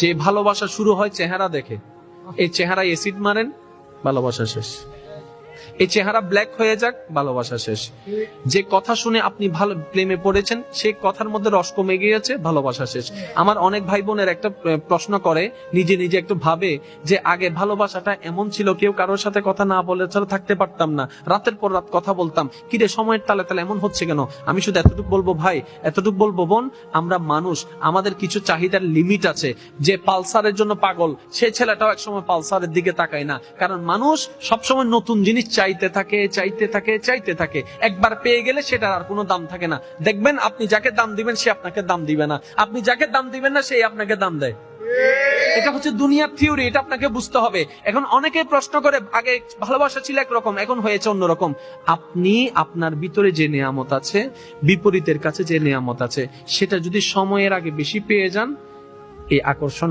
যে ভালোবাসা শুরু হয় চেহারা দেখে, এই চেহারা অ্যাসিড মারেন, ভালোবাসা শেষ। এই চেহারা ব্ল্যাক হয়ে যাক, ভালোবাসা শেষ। যে কথা শুনে আপনি ভালো প্রেমে পড়েছেন, সেই কথার মধ্যে রস কমে গিয়েছে, ভালোবাসা শেষ। আমার অনেক ভাই বোনের একটা প্রশ্ন করে, নিজে নিজে একটু ভাবে যে আগে ভালোবাসাটা এমন ছিল, কেউ কারোর সাথে কথা না বলে ছাড়া থাকতে পারতাম না, রাতের পর রাত কথা বলতাম, কিরে সময়ের তালে তালে এমন হচ্ছে কেন? আমি শুধু এতটুকু বলবো ভাই, এতটুকু বলবো বোন, আমরা মানুষ, আমাদের কিছু চাহিদার লিমিট আছে। যে পালসারের জন্য পাগল, সেই ছেলেটাও একসময় পালসারের দিকে তাকায় না, কারণ মানুষ সবসময় নতুন জিনিস চাইতে থাকে, চাইতে থাকে, চাইতে থাকে। একবার পেয়ে গেলে সেটার আর কোনো দাম থাকে না। দেখবেন আপনি যাকে দাম দিবেন সে আপনাকে দাম দিবে না, আপনি যাকে দাম দিবেন না সেই আপনাকে দাম দেয়। এটা হচ্ছে দুনিয়ার থিওরি, এটা আপনাকে বুঝতে হবে। এখন অনেকে প্রশ্ন করে, আগে ভালোবাসা ছিল একরকম, এখন হয়েছে অন্যরকম। আপনি আপনার ভিতরে যে নিয়ামত আছে, বিপরীতের কাছে যে নিয়ামত আছে, সেটা যদি সময়ের আগে বেশি পেয়ে যান, এই আকর্ষণ